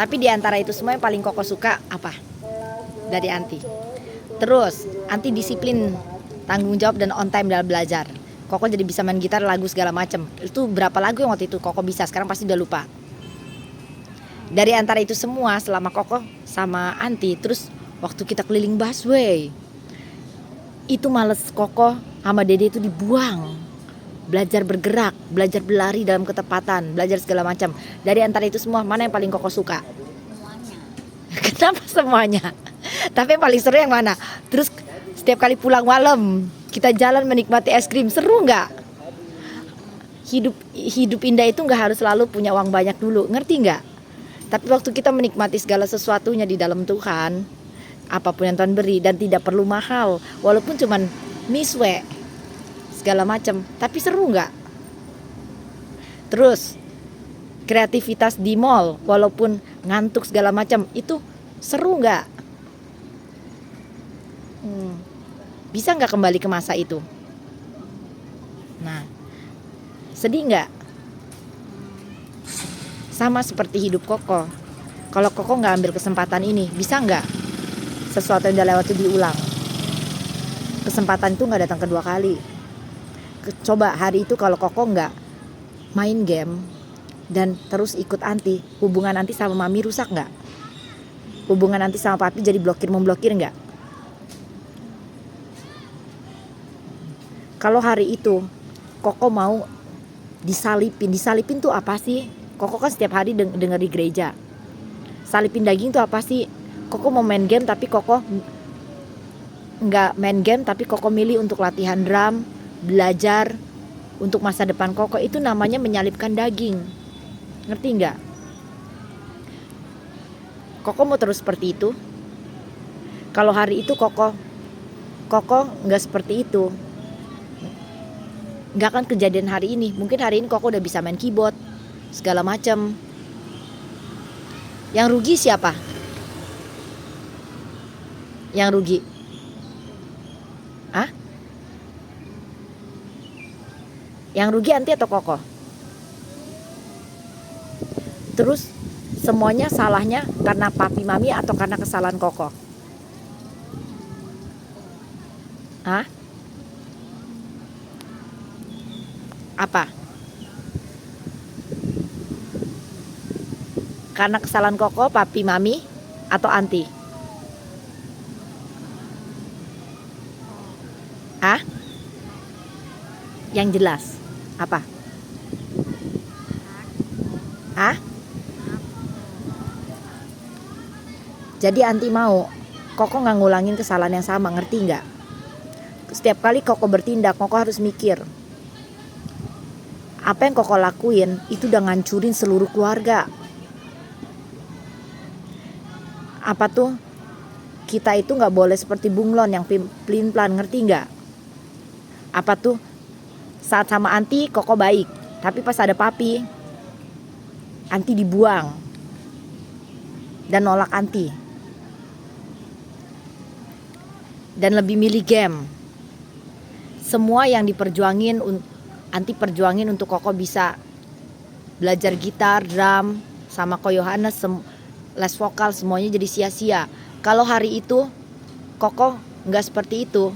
Tapi di antara itu semua yang paling Koko suka apa? Dari Anti. Terus, Anti disiplin, tanggung jawab dan on time dalam belajar. Koko jadi bisa main gitar, lagu segala macem. Itu berapa lagu yang waktu itu Koko bisa? Sekarang pasti udah lupa. Dari antara itu semua, selama Koko sama Anti, terus waktu kita keliling busway, itu males Koko sama Dede itu dibuang. Belajar bergerak, belajar berlari dalam ketepatan, belajar segala macam. Dari antara itu semua, mana yang paling Koko suka? Semuanya. Kenapa semuanya? Tapi yang paling seru yang mana? Terus setiap kali pulang malam, kita jalan menikmati es krim, seru nggak? Hidup indah itu nggak harus selalu punya uang banyak dulu, ngerti nggak? Tapi waktu kita menikmati segala sesuatunya di dalam Tuhan, apapun yang Tuhan beri, dan tidak perlu mahal, walaupun cuman miswe segala macam, tapi seru nggak? Terus kreativitas di mall, walaupun ngantuk segala macam, itu seru nggak? Bisa nggak kembali ke masa itu? Nah, sedih nggak? Sama seperti hidup Koko. Kalau Koko nggak ambil kesempatan ini, bisa nggak sesuatu yang udah lewat itu diulang? Kesempatan itu nggak datang kedua kali. Coba hari itu kalau Koko nggak main game dan terus ikut Anti, hubungan Anti sama Mami rusak nggak? Hubungan Anti sama Papi jadi memblokir nggak? Kalau hari itu Koko mau disalipin tuh apa sih? Koko kan setiap hari denger di gereja. Salipin daging tuh apa sih? Koko mau main game tapi Koko nggak main game, tapi Koko milih untuk latihan drum, belajar untuk masa depan Koko. Itu namanya menyalipkan daging. Ngerti nggak? Koko mau terus seperti itu? Kalau hari itu Koko nggak seperti itu, nggak akan kejadian hari ini. Mungkin hari ini Koko udah bisa main keyboard segala macam. Yang rugi siapa? Yang rugi? Hah? Yang rugi Anti atau Koko? Terus semuanya salahnya karena Papi Mami atau karena kesalahan Koko? Hah? Apa? Karena kesalahan Koko, Papi Mami, atau Anti? Hah? Yang jelas apa? Hah? Jadi Anti mau Koko nggak ngulangin kesalahan yang sama, ngerti nggak? Setiap kali Koko bertindak, Koko harus mikir, apa yang Koko lakuin itu udah ngancurin seluruh keluarga. Apa tuh? Kita itu nggak boleh seperti bunglon yang pelin-pelan, ngerti nggak? Apa tuh? Saat sama Anti Koko baik, tapi pas ada Papi, Anti dibuang dan nolak Anti, dan lebih milih game. Semua yang diperjuangin, Anti perjuangin untuk Koko bisa belajar gitar, drum, sama Ko Yohanes, les vokal, semuanya jadi sia-sia. Kalau hari itu Koko nggak seperti itu,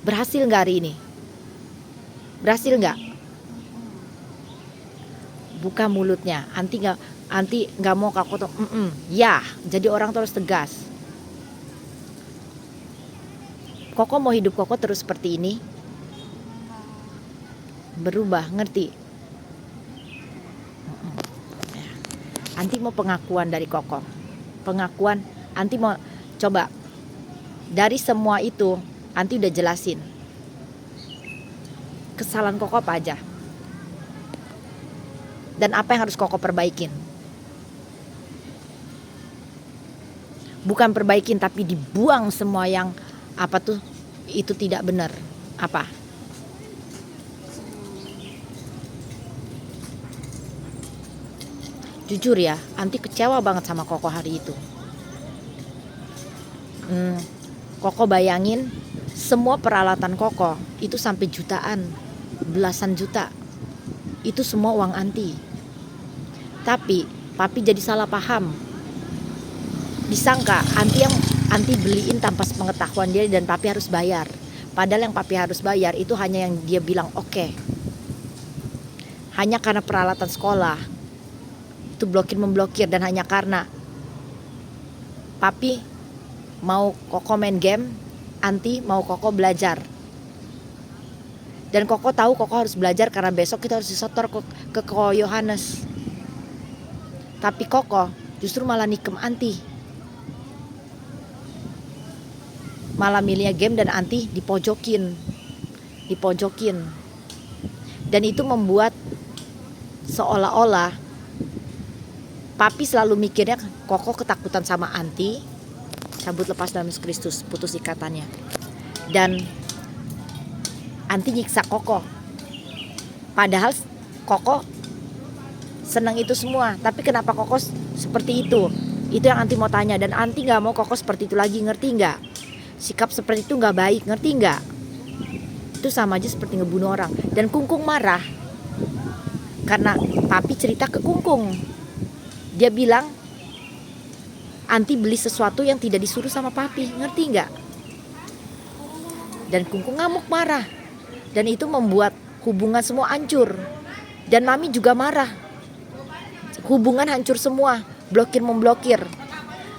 berhasil nggak hari ini? Berhasil nggak? Buka mulutnya. Anti nggak mau Koko tuh. Ya, jadi orang terus tegas. Koko mau hidup Koko terus seperti ini? Berubah, ngerti? Anti mau pengakuan dari Koko. Pengakuan, Anti mau coba. Dari semua itu, Anti udah jelasin kesalahan Koko apa aja, dan apa yang harus Koko perbaikin. Bukan perbaikin, tapi dibuang semua yang apa tuh itu tidak benar. Apa? Jujur ya, Anti kecewa banget sama Koko hari itu. Koko bayangin semua peralatan Koko itu sampai jutaan, belasan juta. Itu semua uang Anti. Tapi papi jadi salah paham. Disangka anti beliin tanpa pengetahuan dia dan papi harus bayar. Padahal yang papi harus bayar itu hanya yang dia bilang oke. Hanya karena peralatan sekolah itu memblokir dan hanya karena papi mau Koko main game, anti mau Koko belajar. Dan Koko tahu Koko harus belajar karena besok kita harus disetor ke Ko Yohanes. Tapi Koko justru malah nikem anti. Malah milihnya game dan anti dipojokin. Dan itu membuat seolah-olah papi selalu mikirnya Koko ketakutan sama anti, cabut lepas dalam Yesus Kristus, putus ikatannya. Dan anti nyiksa Koko. Padahal Koko senang itu semua. Tapi kenapa Koko seperti itu? Itu yang anti mau tanya. Dan anti gak mau Koko seperti itu lagi, ngerti gak? Sikap seperti itu gak baik, ngerti gak? Itu sama aja seperti ngebunuh orang. Dan Kungkung marah karena papi cerita ke Kungkung. Dia bilang anti beli sesuatu yang tidak disuruh sama papi, ngerti gak? Dan Kungkung ngamuk marah. Dan itu membuat hubungan semua hancur. Dan mami juga marah. Hubungan hancur semua, memblokir.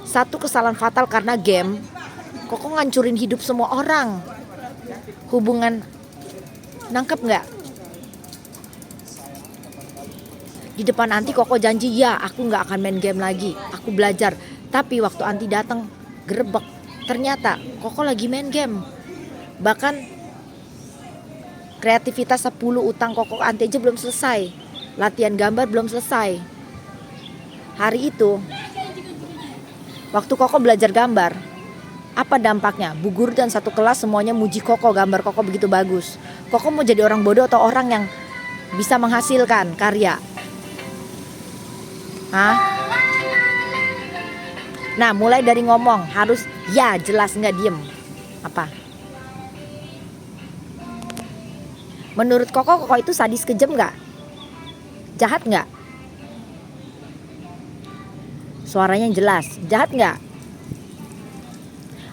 Satu kesalahan fatal karena game, Koko ngancurin hidup semua orang. Hubungan, nangkep gak? Di depan anti Koko janji, ya aku gak akan main game lagi, aku belajar. Tapi waktu anti datang gerebek, ternyata Koko lagi main game. Bahkan kreativitas 10 utang Koko anti aja belum selesai. Latihan gambar belum selesai. Hari itu waktu Koko belajar gambar, apa dampaknya? Bu guru dan satu kelas semuanya muji Koko, gambar Koko begitu bagus. Koko mau jadi orang bodoh atau orang yang bisa menghasilkan karya? Hah? Nah, mulai dari ngomong harus ya jelas, nggak diem. Apa? Menurut Koko itu sadis, kejam nggak? Jahat nggak? Suaranya jelas, jahat nggak?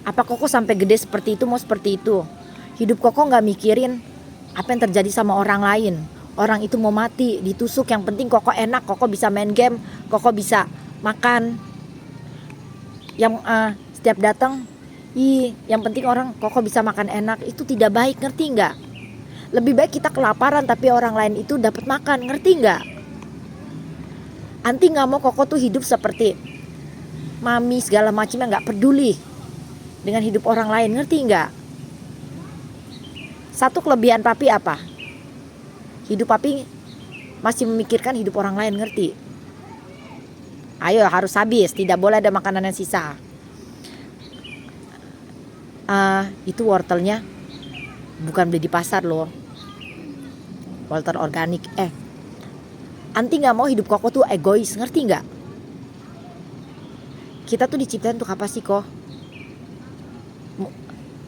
Apa Koko sampai gede seperti itu mau seperti itu? Hidup Koko nggak mikirin apa yang terjadi sama orang lain. Orang itu mau mati, ditusuk, yang penting Koko enak, Koko bisa main game, Koko bisa makan. Yang setiap datang, yang penting orang Koko bisa makan enak, itu tidak baik, ngerti nggak? Lebih baik kita kelaparan tapi orang lain itu dapat makan, ngerti nggak? Anti nggak mau Koko tuh hidup seperti mami segala macamnya, nggak peduli dengan hidup orang lain, ngerti nggak? Satu kelebihan papi apa? Hidup papi masih memikirkan hidup orang lain, ngerti? Ayo harus habis, tidak boleh ada makanan yang sisa. Itu wortelnya bukan beli di pasar loh, wortel organik. Anti nggak mau hidup Koko tuh egois, ngerti nggak? Kita tuh diciptain untuk apa sih kok?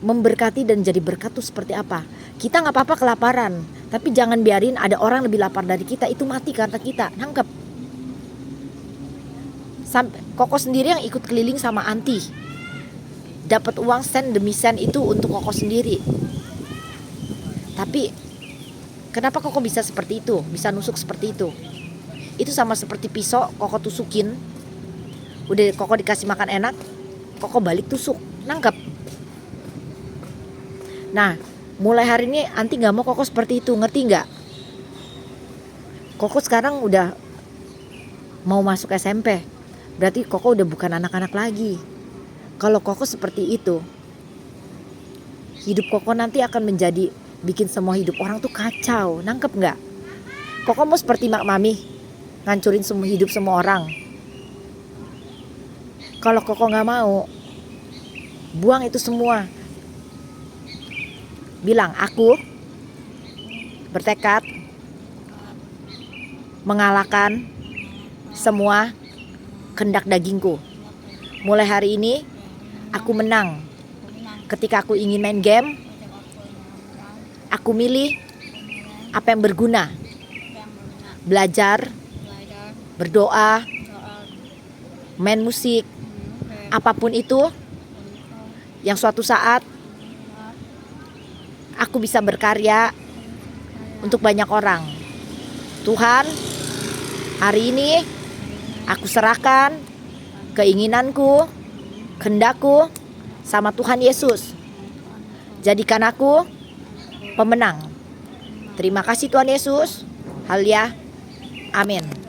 Memberkati dan jadi berkat tuh seperti apa? Kita nggak apa-apa kelaparan, tapi jangan biarin ada orang lebih lapar dari kita, itu mati karena kita, nangkep. Sampai Koko sendiri yang ikut keliling sama anti, dapat uang sen demi sen itu untuk Koko sendiri. Tapi kenapa Koko bisa seperti itu, bisa nusuk seperti itu? Itu sama seperti pisau Koko tusukin, udah Koko dikasih makan enak, Koko balik tusuk, nangkep. Nah, mulai hari ini anti gak mau Koko seperti itu, ngerti gak? Koko sekarang udah mau masuk SMP, berarti Koko udah bukan anak-anak lagi. Kalau Koko seperti itu, hidup Koko nanti akan menjadi bikin semua hidup orang tuh kacau, nangkep gak? Koko mau seperti mak mami, ngancurin semua hidup semua orang. Kalau Koko gak mau, buang itu semua. Bilang, aku bertekad mengalahkan semua kehendak dagingku. Mulai hari ini aku menang. Ketika aku ingin main game, aku milih apa yang berguna. Belajar, berdoa, main musik, apapun itu yang suatu saat aku bisa berkarya untuk banyak orang. Tuhan, hari ini aku serahkan keinginanku, kehendakku sama Tuhan Yesus. Jadikan aku pemenang. Terima kasih Tuhan Yesus. Haleluya. Amin.